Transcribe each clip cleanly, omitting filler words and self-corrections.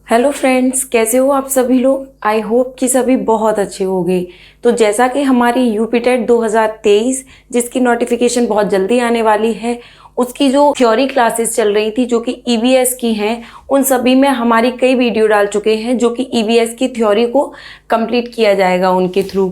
Hello friends, कैसे हो आप सभी लोग। आई होप कि सभी बहुत अच्छे होंगे। तो जैसा कि हमारी यूपीटेट 2023 जिसकी नोटिफिकेशन बहुत जल्दी आने वाली है, उसकी जो थ्योरी क्लासेस चल रही थी जो कि ईवीएस की हैं, उन सभी में हमारी कई वीडियो डाल चुके हैं जो कि ईवीएस की थ्योरी को कंप्लीट किया जाएगा उनके थ्रू।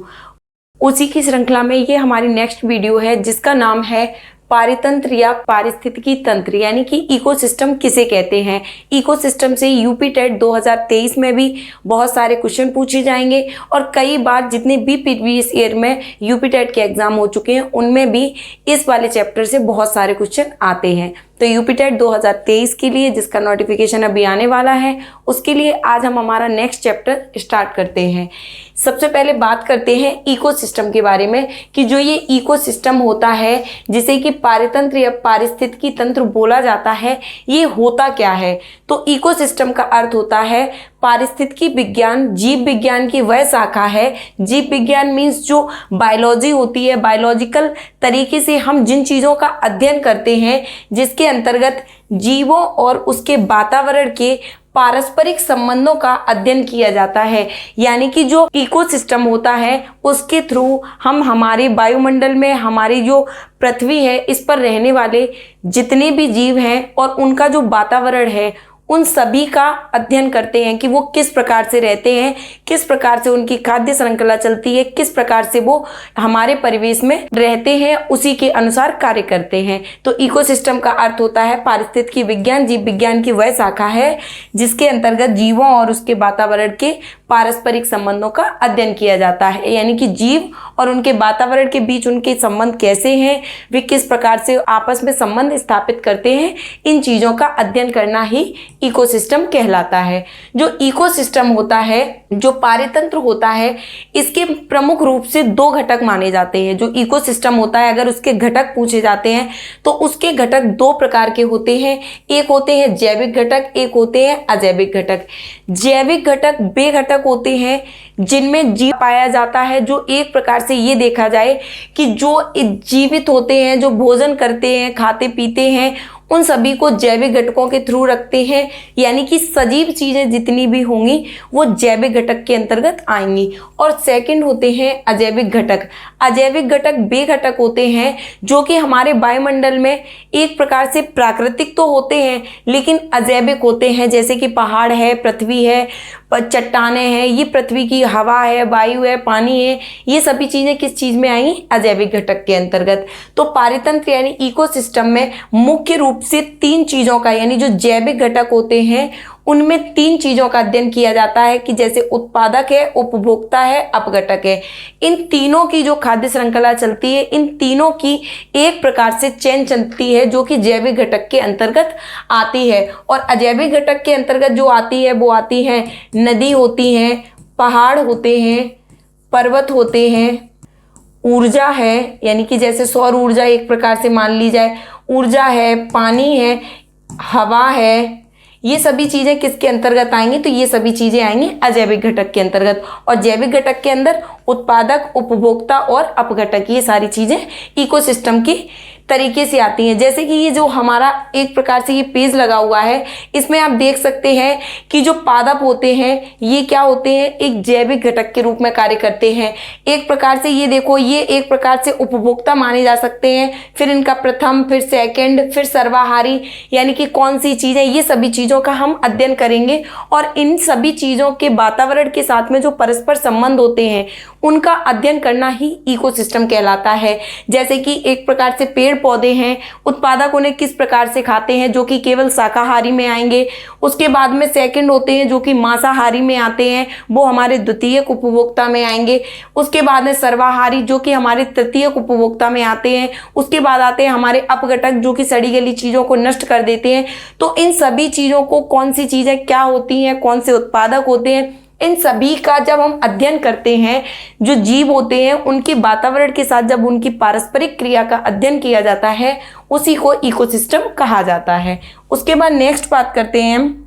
उसी की श्रृंखला में ये हमारी नेक्स्ट वीडियो है जिसका नाम है पारितंत्र या पारिस्थितिकी तंत्र, यानी कि इकोसिस्टम किसे कहते हैं। इकोसिस्टम से यूपीटेट 2023 में भी बहुत सारे क्वेश्चन पूछे जाएंगे और कई बार जितने भी प्रीवियस ईयर में यूपीटेट के एग्जाम हो चुके हैं उनमें भी इस वाले चैप्टर से बहुत सारे क्वेश्चन आते हैं। तो यूपीटेट 2023 के लिए जिसका नोटिफिकेशन अभी आने वाला है, उसके लिए आज हम हमारा नेक्स्ट चैप्टर स्टार्ट करते हैं। सबसे पहले बात करते हैं इकोसिस्टम के बारे में कि जो ये इकोसिस्टम होता है जिसे कि पारितंत्र या पारिस्थितिकी तंत्र बोला जाता है, ये होता क्या है। तो इकोसिस्टम का अर्थ होता है पारिस्थितिकी विज्ञान, जीव विज्ञान की वह शाखा है। जीव विज्ञान मीन्स जो बायोलॉजी होती है, बायोलॉजिकल तरीके से हम जिन चीज़ों का अध्ययन करते हैं जिसके अंतर्गत जीवों और उसके वातावरण के पारस्परिक संबंधों का अध्ययन किया जाता है। यानी कि जो इकोसिस्टम होता है उसके थ्रू हम हमारे वायुमंडल में, हमारी जो पृथ्वी है, इस पर रहने वाले जितने भी जीव हैं और उनका जो वातावरण है उन सभी का अध्ययन करते हैं कि वो किस प्रकार से रहते हैं, किस प्रकार से उनकी खाद्य श्रृंखला चलती है, किस प्रकार से वो हमारे परिवेश में रहते हैं, उसी के अनुसार कार्य करते हैं। तो इकोसिस्टम का अर्थ होता है पारिस्थितिकी विज्ञान, जीव विज्ञान की वह शाखा है जिसके अंतर्गत जीवों और उसके वातावरण के पारस्परिक संबंधों का अध्ययन किया जाता है। यानी कि जीव और उनके वातावरण के बीच उनके संबंध कैसे हैं, वे किस प्रकार से आपस में संबंध स्थापित करते हैं, इन चीज़ों का अध्ययन करना ही इकोसिस्टम कहलाता है। जो इकोसिस्टम होता है, जो पारितंत्र होता है, इसके प्रमुख रूप से दो घटक माने जाते हैं। जो इकोसिस्टम होता है, अगर उसके घटक पूछे जाते हैं तो उसके घटक दो प्रकार के होते हैं। एक होते हैं जैविक घटक, एक होते हैं अजैविक घटक। जैविक घटक वे घटक होते हैं जिनमें जीव पाया जाता है, जो एक प्रकार से ये देखा जाए कि जो जीवित होते हैं, जो भोजन करते हैं, खाते पीते हैं, उन सभी को जैविक घटकों के थ्रू रखते हैं। यानी कि सजीव चीज़ें जितनी भी होंगी वो जैविक घटक के अंतर्गत आएंगी। और सेकंड होते हैं अजैविक घटक। अजैविक घटक वे घटक होते हैं जो कि हमारे वायुमंडल में एक प्रकार से प्राकृतिक तो होते हैं लेकिन अजैविक होते हैं। जैसे कि पहाड़ है, पृथ्वी है, चट्टानें हैं, ये पृथ्वी की हवा है, वायु है, पानी है, ये सभी चीज़ें किस चीज़ में आएंगी, अजैविक घटक के अंतर्गत। तो पारितंत्र यानी इकोसिस्टम में मुख्य रूप से तीन चीज़ों का, यानी जो जैविक घटक होते हैं उनमें तीन चीज़ों का अध्ययन किया जाता है कि जैसे उत्पादक है, उपभोक्ता है, अपघटक है। इन तीनों की जो खाद्य श्रृंखला चलती है, इन तीनों की एक प्रकार से चेन चलती है जो कि जैविक घटक के अंतर्गत आती है। और अजैविक घटक के अंतर्गत जो आती है वो आती है नदी होती हैं, पहाड़ होते हैं, पर्वत होते हैं, ऊर्जा है, यानी कि जैसे सौर ऊर्जा एक प्रकार से मान ली जाए, ऊर्जा है, पानी है, हवा है, ये सभी चीज़ें किसके अंतर्गत आएंगी, तो ये सभी चीज़ें आएंगी अजैविक घटक के अंतर्गत। और जैविक घटक के अंदर उत्पादक, उपभोक्ता और अपघटक, ये सारी चीज़ें इकोसिस्टम की तरीके से आती हैं। जैसे कि ये जो हमारा एक प्रकार से ये पेज लगा हुआ है, इसमें आप देख सकते हैं कि जो पादप होते हैं ये क्या होते हैं, एक जैविक घटक के रूप में कार्य करते हैं। एक प्रकार से ये देखो, ये एक प्रकार से उपभोक्ता माने जा सकते हैं। फिर इनका प्रथम, फिर सेकंड, फिर सर्वाहारी, यानी कि कौन सी चीज़ें, ये सभी चीज़ों का हम अध्ययन करेंगे। और इन सभी चीज़ों के वातावरण के साथ में जो परस्पर संबंध होते हैं उनका अध्ययन करना ही इकोसिस्टम कहलाता है। जैसे कि एक प्रकार से पेड़ पौधे हैं, उत्पादक उन्हें किस प्रकार से खाते हैं, जो कि केवल शाकाहारी में आएंगे। उसके बाद में सेकंड होते हैं जो कि मांसाहारी में आते हैं, वो हमारे द्वितीयक उपभोक्ता में आएंगे। उसके बाद में सर्वाहारी जो कि हमारे तृतीयक उपभोक्ता में आते हैं। उसके बाद आते हैं हमारे अपघटक जो कि सड़ी गली चीज़ों को नष्ट कर देते हैं। तो इन सभी चीज़ों को कौन सी चीज़ें क्या होती हैं, कौन से उत्पादक होते हैं, इन सभी का जब हम अध्ययन करते हैं, जो जीव होते हैं उनके वातावरण के साथ जब उनकी पारस्परिक क्रिया का अध्ययन किया जाता है, उसी को इकोसिस्टम कहा जाता है। उसके बाद नेक्स्ट बात करते हैं हम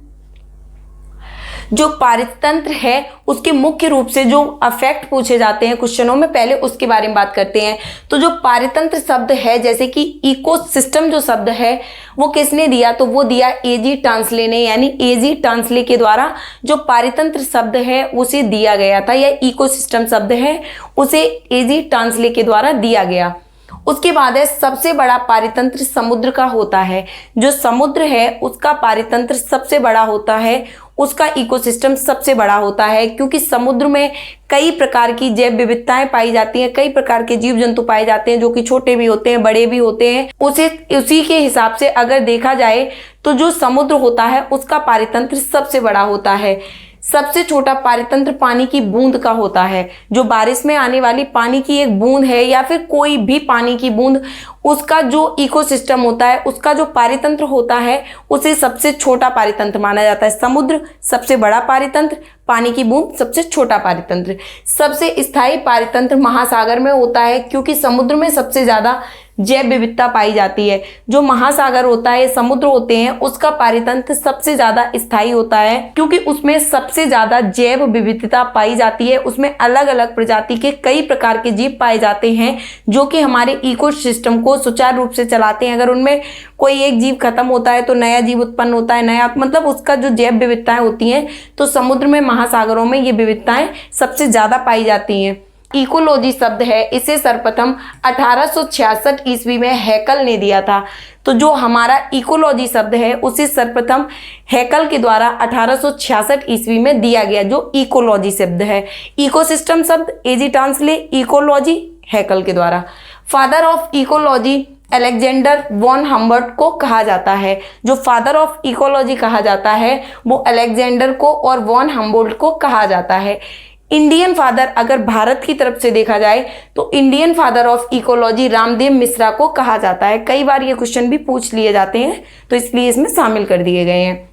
जो पारितंत्र है उसके मुख्य रूप से जो अफेक्ट पूछे जाते हैं क्वेश्चनों में, पहले उसके बारे में बात करते हैं। तो जो पारितंत्र शब्द है, जैसे कि इकोसिस्टम जो शब्द है वो किसने दिया, तो वो दिया एजी टांसले ने, यानी एजी टांसले के द्वारा जो पारितंत्र शब्द है उसे दिया गया था, या इकोसिस्टम शब्द है उसे एजी टांसले के द्वारा दिया गया। उसके बाद है सबसे बड़ा पारितंत्र समुद्र का होता है। जो समुद्र है उसका पारितंत्र सबसे बड़ा होता है, उसका इकोसिस्टम सबसे बड़ा होता है, क्योंकि समुद्र में कई प्रकार की जैव विविधताएं पाई जाती हैं, कई प्रकार के जीव जंतु पाए जाते हैं जो कि छोटे भी होते हैं, बड़े भी होते हैं। उसी के हिसाब से अगर देखा जाए तो जो समुद्र होता है उसका पारितंत्र सबसे बड़ा होता है। सबसे छोटा पारितंत्र पानी की बूंद का होता है। जो बारिश में आने वाली पानी की एक बूंद है या फिर कोई भी पानी की बूंद, उसका जो इकोसिस्टम होता है, उसका जो पारितंत्र होता है उसे सबसे छोटा पारितंत्र माना जाता है। समुद्र सबसे बड़ा पारितंत्र, पानी की बूंद सबसे छोटा पारितंत्र। सबसे स्थायी पारितंत्र महासागर में होता है, क्योंकि समुद्र में सबसे ज्यादा जैव विविधता पाई जाती है। जो महासागर होता है, समुद्र होते हैं, उसका पारितंत्र सबसे ज्यादा स्थायी होता है, क्योंकि उसमें सबसे ज्यादा जैव विविधता पाई जाती है। उसमें अलग अलग प्रजाति के कई प्रकार के जीव पाए जाते हैं जो कि हमारे इकोसिस्टम को सुचारू रूप से चलाते हैं। अगर उनमें कोई एक जीव खत्म होता है तो नया जीव उत्पन्न होता है, नया मतलब उसका जो जैव विविधताएं होती हैं, तो समुद्र में, महासागरों में ये विविधताएं सबसे ज्यादा पाई जाती हैं। इकोलॉजी शब्द है, इसे सर्वप्रथम 1866 ईस्वी में हैकल ने दिया था। तो जो हमारा इकोलॉजी शब्द है उसे सर्वप्रथम हैकल के द्वारा 1866 ईस्वी में दिया गया, जो इकोलॉजी शब्द है। इकोसिस्टम शब्द एजी टांसले, इकोलॉजी हैकल के द्वारा। Father of ecology Alexander von Humboldt को कहा जाता है। जो फादर ऑफ इकोलॉजी कहा जाता है वो अलेक्जेंडर को और वॉन हम्बोल्ट को कहा जाता है। इंडियन फादर, अगर भारत की तरफ से देखा जाए तो Indian father of ecology Ramdev Mishra को कहा जाता है। कई बार ये क्वेश्चन भी पूछ लिए जाते हैं, तो इसलिए इसमें शामिल कर दिए गए हैं।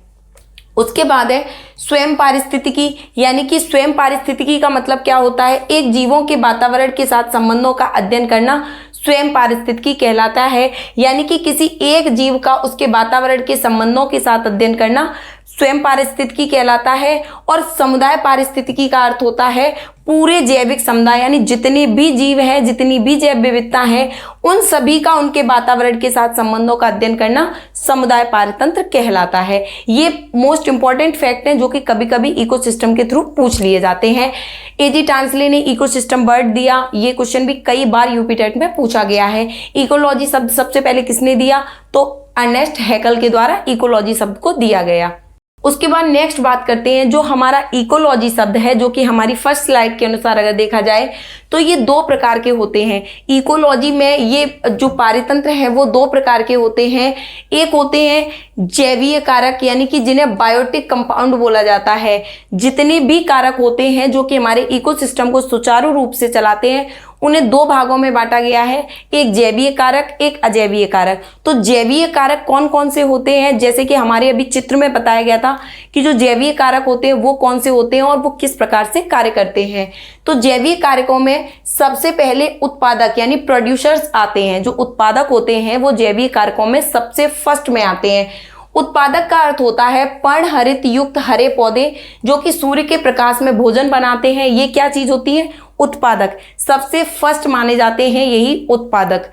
उसके बाद है स्वयं पारिस्थितिकी, यानी कि स्वयं पारिस्थितिकी का मतलब क्या होता है, एक जीवों के वातावरण के साथ संबंधों का अध्ययन करना स्वयं पारिस्थितिकी कहलाता है। यानी कि किसी एक जीव का उसके वातावरण के संबंधों के साथ अध्ययन करना स्वयं पारिस्थितिकी कहलाता है। और समुदाय पारिस्थितिकी का अर्थ होता है पूरे जैविक समुदाय, यानी जितने भी जीव हैं, जितनी भी जैव विविधता है, उन सभी का उनके वातावरण के साथ संबंधों का अध्ययन करना समुदाय पारितंत्र कहलाता है। ये मोस्ट इंपॉर्टेंट फैक्ट हैं जो कि कभी कभी इकोसिस्टम के थ्रू पूछ लिए जाते हैं। एजी टांसले ने इकोसिस्टम वर्ड दिया, ये क्वेश्चन भी कई बार यूपी टेट में पूछा गया है। इकोलॉजी शब्द सबसे पहले किसने दिया, तो अर्नेस्ट हैकल के द्वारा इकोलॉजी शब्द को दिया गया। उसके बाद नेक्स्ट बात करते हैं जो हमारा इकोलॉजी शब्द है, जो कि हमारी फर्स्ट स्लाइड के अनुसार अगर देखा जाए तो ये दो प्रकार के होते हैं। इकोलॉजी में ये जो पारितंत्र है वो दो प्रकार के होते हैं। एक होते हैं जैवीय कारक, यानी कि जिन्हें बायोटिक कंपाउंड बोला जाता है। जितने भी कारक होते हैं जो कि हमारे इकोसिस्टम को सुचारू रूप से चलाते हैं, उन्हें दो भागों में बांटा गया है, एक जैवीय कारक, एक अजैवीय कारक। तो जैवीय कारक कौन कौन से होते हैं, जैसे कि हमारे अभी चित्र में बताया गया था कि जो जैवीय कारक होते हैं वो कौन से होते हैं और वो किस प्रकार से कार्य करते हैं। तो जैवीय कारकों में सबसे पहले उत्पादक यानी प्रोड्यूसर्स आते हैं। जो उत्पादक होते हैं वो जैवीय कारकों में सबसे फर्स्ट में आते हैं। उत्पादक का अर्थ होता है पर्णहरित युक्त हरे पौधे जो कि सूर्य के प्रकाश में भोजन बनाते हैं। ये क्या चीज होती है, उत्पादक। सबसे फर्स्ट माने जाते हैं यही उत्पादक।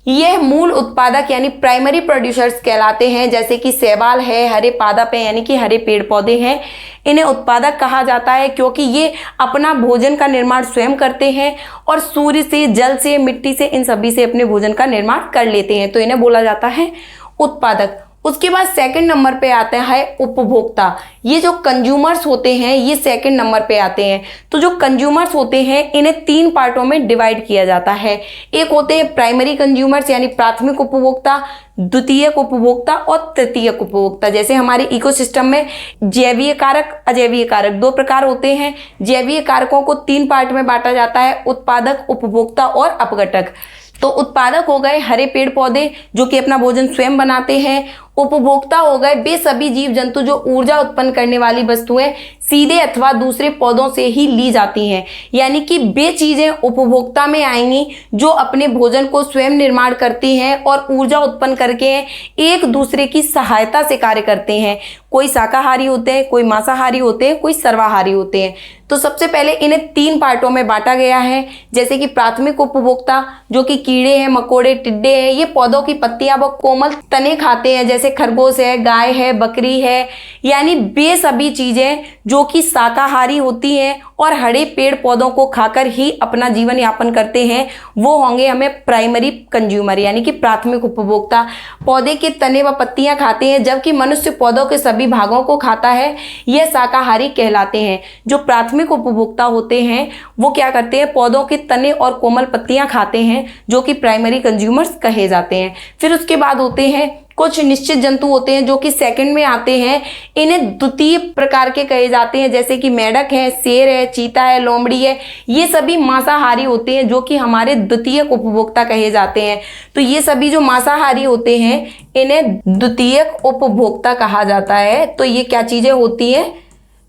यह मूल उत्पादक यानी प्राइमरी प्रोड्यूसर्स कहलाते हैं, जैसे कि शैवाल है, हरे पादप है यानी कि हरे पेड़ पौधे हैं। इन्हें उत्पादक कहा जाता है क्योंकि ये अपना भोजन का निर्माण स्वयं करते हैं और सूर्य से, जल से, मिट्टी से, इन सभी से अपने भोजन का निर्माण कर लेते हैं, तो इन्हें बोला जाता है उत्पादक। उसके बाद सेकंड नंबर पे आते हैं उपभोक्ता। ये जो कंज्यूमर्स होते हैं ये सेकंड नंबर पे आते हैं। तो जो कंज्यूमर्स होते हैं इन्हें तीन पार्टों में डिवाइड किया जाता है। एक होते हैं प्राइमरी कंज्यूमर्स यानी प्राथमिक उपभोक्ता, द्वितीयक उपभोक्ता और तृतीयक उपभोक्ता। जैसे हमारे इकोसिस्टम में जैवीय कारक, अजैवीय कारक दो प्रकार होते हैं। जैवीय कारकों को तीन पार्ट में बांटा जाता है, उत्पादक, उपभोक्ता और अपघटक। तो उत्पादक हो गए हरे पेड़ पौधे जो कि अपना भोजन स्वयं बनाते हैं। उपभोक्ता हो गए वे सभी जीव जंतु जो ऊर्जा उत्पन्न करने वाली वस्तुएं सीधे अथवा दूसरे पौधों से ही ली जाती हैं, यानी कि वे चीजें उपभोक्ता में आएंगी जो अपने भोजन को स्वयं निर्माण करती हैं और ऊर्जा उत्पन्न करके एक दूसरे की सहायता से कार्य करते हैं। कोई शाकाहारी होते हैं, कोई मांसाहारी होते हैं, कोई सर्वाहारी होते हैं। तो सबसे पहले इन्हें 3 पार्टों में बांटा गया है, जैसे कि प्राथमिक उपभोक्ता जो कि कीड़े हैं, मकोड़े, टिड्डे हैं, ये पौधों की पत्तियां व कोमल तने खाते हैं, जैसे खरगोश है, गाय है, बकरी है, यानी वे सभी चीजें जो कि शाकाहारी होती हैं और हरे पेड़ पौधों को खाकर ही अपना जीवन यापन करते हैं, वो होंगे हमें प्राइमरी कंज्यूमर, यानी कि प्राथमिक उपभोक्ता। पौधे के तने व पत्तियां खाते हैं, जबकि मनुष्य पौधों के सभी भागों को खाता है, यह शाकाहारी कहलाते हैं। जो प्राथमिक उपभोक्ता होते हैं वो क्या करते हैं, पौधों के तने और कोमल पत्तियां खाते हैं, जो कि प्राइमरी कंज्यूमर्स कहे जाते हैं। फिर उसके बाद होते हैं कुछ निश्चित जंतु होते हैं जो कि सेकंड में आते हैं, इन्हें द्वितीय प्रकार के कहे जाते हैं, जैसे कि मेंढक है, शेर है, चीता है, लोमड़ी है, ये सभी मांसाहारी होते हैं जो कि हमारे द्वितीय उपभोक्ता कहे जाते हैं। तो ये सभी जो मांसाहारी होते हैं इन्हें द्वितीय उपभोक्ता कहा जाता है। तो ये क्या चीजें होती हैं,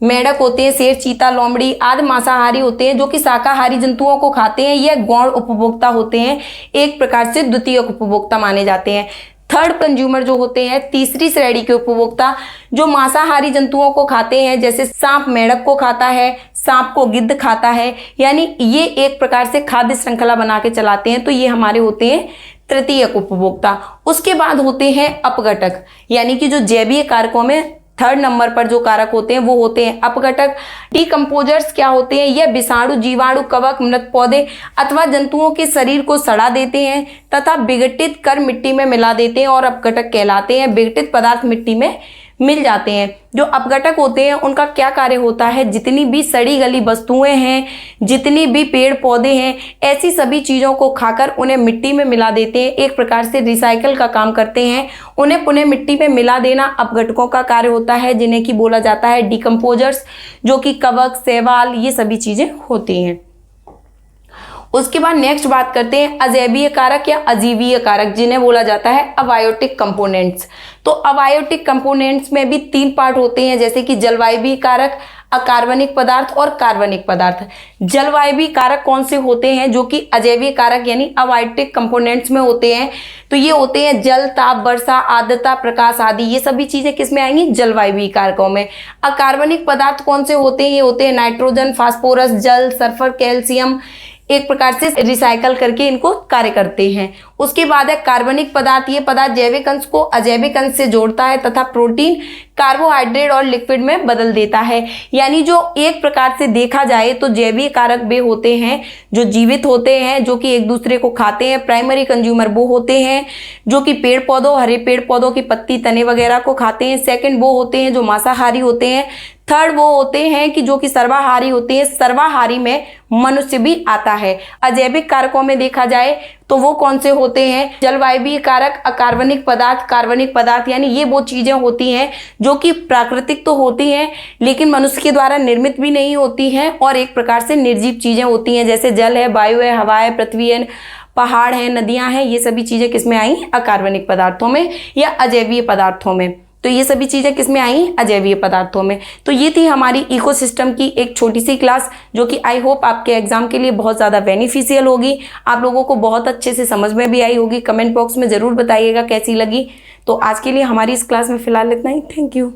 मेंढक होते हैं, शेर, चीता, लोमड़ी आदि मांसाहारी होते हैं जो कि शाकाहारी जंतुओं को खाते हैं, यह गौण उपभोक्ता होते हैं, एक प्रकार से द्वितीय उपभोक्ता माने जाते हैं। थर्ड कंज्यूमर जो होते हैं, तीसरी श्रेणी के उपभोक्ता जो मांसाहारी जंतुओं को खाते हैं, जैसे सांप मेंढक को खाता है, सांप को गिद्ध खाता है, यानी ये एक प्रकार से खाद्य श्रृंखला बना के चलाते हैं। तो ये हमारे होते हैं तृतीय उपभोक्ता। उसके बाद होते हैं अपघटक, यानी कि जो जैवीय कारकों में 3rd नंबर पर जो कारक होते हैं वो होते हैं अपघटक। डिकम्पोजर्स क्या होते हैं, यह विषाणु, जीवाणु, कवक, मृत पौधे अथवा जंतुओं के शरीर को सड़ा देते हैं तथा विघटित कर मिट्टी में मिला देते हैं और अपघटक कहलाते हैं। विघटित पदार्थ मिट्टी में मिल जाते हैं। जो अपघटक होते हैं उनका क्या कार्य होता है, जितनी भी सड़ी गली वस्तुएं हैं, जितनी भी पेड़ पौधे हैं, ऐसी सभी चीज़ों को खाकर उन्हें मिट्टी में मिला देते हैं, एक प्रकार से रिसाइकल का काम करते हैं। उन्हें पुनः मिट्टी में मिला देना अपघटकों का कार्य होता है, जिन्हें कि बोला जाता है डिकम्पोजर्स, जो कि कवक, शैवाल ये सभी चीज़ें होती हैं। उसके बाद नेक्स्ट बात करते हैं अजैवीय कारक या अजीवीय कारक, जिन्हें बोला जाता है अबायोटिक कंपोनेंट्स। तो अबायोटिक कंपोनेंट्स में भी 3 पार्ट होते हैं, जैसे कि जलवायवीय कारक, अकार्बनिक पदार्थ और कार्बनिक पदार्थ। जलवायवीय कारक कौन से होते हैं, जो कि अजैवीय कारक यानी अबायोटिक कंपोनेंट्स में होते हैं। तो ये होते हैं जल, ताप, वर्षा, आर्द्रता, प्रकाश आदि, ये सभी चीजें किसमें आएंगी, जलवायवीय कारकों में। अकार्बनिक पदार्थ कौन से होते हैं, ये होते हैं नाइट्रोजन, फास्फोरस, जल, सल्फर, कैल्शियम, एक प्रकार से रिसाइकल करके इनको कार्य करते हैं। उसके बाद है कार्बनिक पदार्थ। ये पदार्थ जैविक अंश को अजैविक अंश से जोड़ता है तथा प्रोटीन, कार्बोहाइड्रेट और लिक्विड में बदल देता है। यानी जो एक प्रकार से देखा जाए तो जैवीय कारक वे होते हैं जो जीवित होते हैं, जो कि एक दूसरे को खाते हैं। प्राइमरी कंज्यूमर वो होते हैं जो कि पेड़ पौधों, हरे पेड़ पौधों की पत्ती, तने वगैरह को खाते हैं। सेकंड वो होते हैं जो मांसाहारी होते हैं। थर्ड वो होते हैं कि जो कि सर्वाहारी होते हैं। सर्वाहारी में मनुष्य भी आता है। अजैविक कारकों में देखा जाए तो वो कौन से होते हैं, जलवायवीय कारक, अकार्बनिक पदार्थ, कार्बनिक पदार्थ, यानी ये वो चीजें होती हैं जो कि प्राकृतिक तो होती हैं लेकिन मनुष्य के द्वारा निर्मित भी नहीं होती हैं और एक प्रकार से निर्जीव चीजें होती हैं, जैसे जल है, वायु है, हवा है, पृथ्वी है, पहाड़ है, नदियां हैं। ये सभी चीजें किसमें आई, अकार्बनिक पदार्थों में या अजैवीय पदार्थों में। तो ये सभी चीजें किसमें आई, अजैवीय पदार्थों में। तो ये थी हमारी इकोसिस्टम की एक छोटी सी क्लास, जो कि आई होप आपके एग्जाम के लिए बहुत ज़्यादा बेनिफिशियल होगी, आप लोगों को बहुत अच्छे से समझ में भी आई होगी। कमेंट बॉक्स में ज़रूर बताइएगा कैसी लगी। तो आज के लिए हमारी इस क्लास में फिलहाल इतना ही। Thank you.